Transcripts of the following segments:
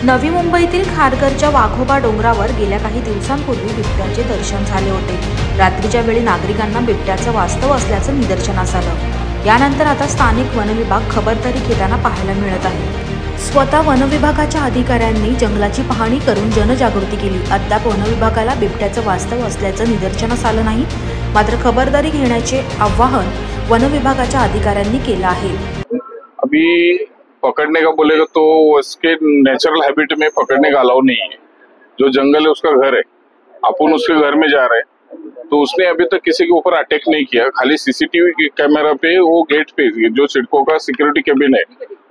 नवी मुंबईतील खारघरच्या वाघोबा डोंगरावर गेल्या काही दिवसांपूर्वी बिबट्याचे दर्शन झाले होते। रात्रीच्या वेळी नागरिकांना बिबट्याचं वास्तव असल्याचं निदर्शनास आलं। यानंतर आता स्थानिक वनविभाग खबरदारी घेताना पाहायला मिळत आहे। स्वतः वनविभागाच्या अधिकाऱ्यांनी जंगलाची पाहणी करून जनजागृती केली। अद्याप वनविभागाला बिबट्याचं वास्तव असल्याचं निदर्शनास आलं नाही। मात्र खबरदारी घेण्याचे आवाहन वनविभागाच्या अधिकाऱ्यांनी केलं आहे। अभी पकड़ने का बोलेगा तो उसके नेचुरल हैबिट में पकड़ने का अलाउ नहीं है। जो जंगल है उसका घर है, अपन उसके घर में जा रहे हैं, तो उसने अभी तक किसी के ऊपर अटैक नहीं किया। खाली सीसीटीवी कैमरा पे वो गेट पे जो सिडको का सिक्योरिटी केबिन है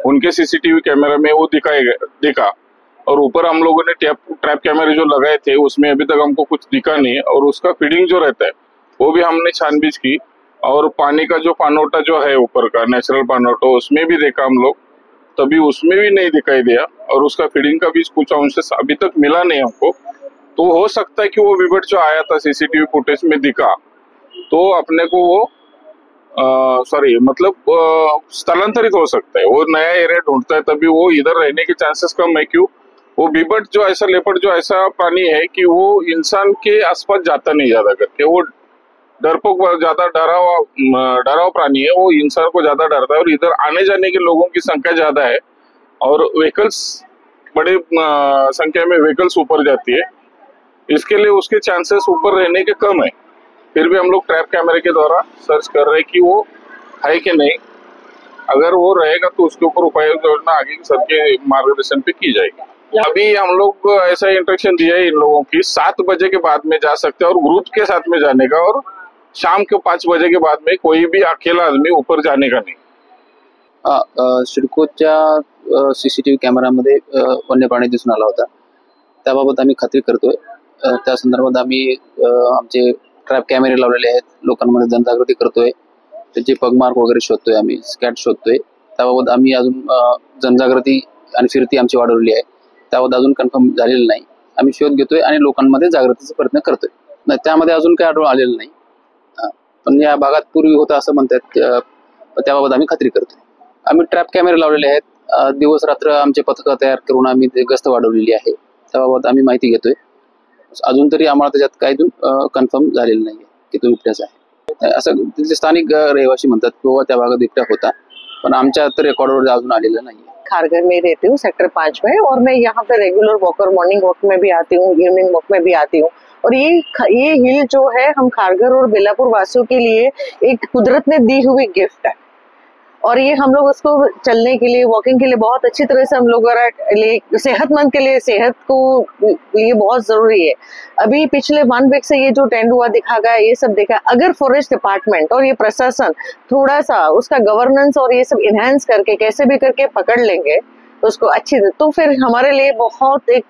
उनके सीसीटीवी कैमरा में वो दिखा और ऊपर हम लोगों ने ट्रैप कैमरे जो लगाए थे उसमें अभी तक हमको कुछ दिखा नहीं। और उसका फीडिंग जो रहता है वो भी हमने छानबीन की और पानी का जो पानोटा जो है ऊपर का नेचुरल पानोटा उसमें भी देखा हम लोग, तभी उसमें भी नहीं दिखाई दिया। और उसका फीडिंग का भी कुछ अंश अभी तक मिला नहीं हमको। तो हो सकता है कि वो बिबट जो आया था सीसीटीवी फुटेज में दिखा तो अपने को वो स्थलांतरित हो सकता है। वो नया एरिया ढूंढता है, तभी वो इधर रहने के चांसेस कम है। क्यों? वो बिबट जो ऐसा लेपर्ड जो ऐसा प्राणी है कि वो इंसान के आसपास जाता नहीं ज्यादा करके। वो डरपोक ज्यादा डराव प्राणी है, वो इंसान को ज्यादा डरता है और इधर आने जाने के लोगों की संख्या ज्यादा है और व्हीकल्स बड़े संख्या में व्हीकल्स ऊपर जाती है, इसके लिए उसके चांसेस ऊपर रहने के कम है। फिर भी हम लोग ट्रैप कैमरे के द्वारा सर्च कर रहे हैं कि वो है कि नहीं। अगर वो रहेगा तो उसके ऊपर उपाय योजना आगे सबके मार्गदर्शन पे की जाएगी। अभी हम लोग ऐसा इंस्ट्रक्शन दिया है इन लोगों की 7 बजे के बाद में जा सकते हैं और ग्रुप के साथ में जाने का, और शाम के 5 बजे के बाद में कोई भी अकेला आदमी ऊपर जाने का नहीं। सिडकोच्या सीसीटीव्ही कॅमेरामध्ये वन्य प्राणी दिसून आला होता, त्याबाबत आम्ही खात्री करतोय। त्या संदर्भात आम्ही आमचे ट्रॅप कॅमेरे लावलेले आहेत, लोकांमध्ये जनजागृती करतोय, त्यांचे पगमार्क वगैरे शोधतोय, आम्ही स्कॅट शोधतोय। त्याबाबत आम्ही अजून जनजागृती आणि फिरती आमची वाढवली आहे, त्याबाबत अजून कन्फर्म झालेलं नाही। आम्ही शोध घेतोय आणि लोकांमध्ये जागृतीचा प्रयत्न करतोय। नाही, त्यामध्ये अजून काही आढळून आलेलं नाही, पण या भागात पूर्वी होतं असं म्हणतात, त्याबाबत आम्ही खात्री करतोय। आम्ही ट्रॅप कॅमेरे लावलेले आहेत, दिवस रात्र आमचे पथकं तयार करून आम्ही ते गस्त वाढवलेली आहे, त्याबाबत आम्ही माहिती घेतोय। अजून तरी आम्हाला त्याच्यात काही कन्फर्म झालेलं नाहीये की तो बिबट्याचा आहे असं तिथले स्थानिक रहिवासी म्हणतात किंवा त्या भागात बिबट्या होता, पण आमच्या तर रेकॉर्डवर अजून आलेलं नाहीये। खारघर में रहती हूँ, सेक्टर 5 में, और मैं यहाँ पे रेगुलर वॉकर मॉर्निंग वॉक में भी आती हूँ, इवनिंग वॉक में भी आती हूँ। और ये हिल जो है हम खारघर और बेलापुर वासियों के लिए एक कुदरत ने दी हुई गिफ्ट है, और ये हम लोग उसको चलने के लिए, वॉकिंग के लिए बहुत अच्छी तरह से हम लोग सेहतमंद के लिए, सेहत को लिए बहुत जरूरी है। अभी पिछले 1 वीक से ये जो तेंदुआ दिखा गया, ये सब देखा, अगर फॉरेस्ट डिपार्टमेंट और ये प्रशासन थोड़ा सा उसका गवर्नेंस और ये सब इनहेंस करके कैसे भी करके पकड़ लेंगे उसको अच्छी, तो फिर हमारे लिए बहुत एक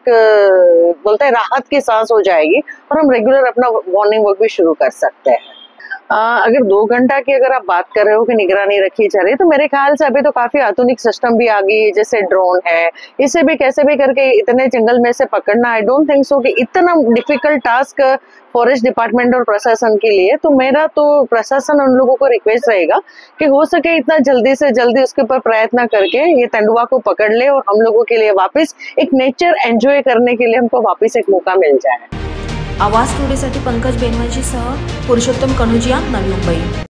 बोलते हैं राहत की सांस हो जाएगी और हम रेगुलर अपना मॉर्निंग वॉक भी शुरू कर सकते हैं। अगर 2 घंटा की अगर आप बात कर रहे हो कि निगरानी रखी जा रही है, तो मेरे ख्याल से अभी तो काफी आधुनिक सिस्टम भी आ गई है, जैसे ड्रोन है, इससे भी कैसे भी करके इतने जंगल में से पकड़ना, आई डोंट थिंक सो कि इतना डिफिकल्ट टास्क फॉरेस्ट डिपार्टमेंट और प्रशासन के लिए। तो मेरा तो प्रशासन उन लोगों को रिक्वेस्ट रहेगा कि हो सके इतना जल्दी से जल्दी उसके ऊपर प्रयत्न करके ये तेंदुआ को पकड़ ले और हम लोगों के लिए वापस एक नेचर एंजॉय करने के लिए हमको वापस एक मौका मिल जाए। आवाज टुडेसाठी पंकज बेनवाजी सह पुरुषोत्तम कनुजिया, नवी मुंबई।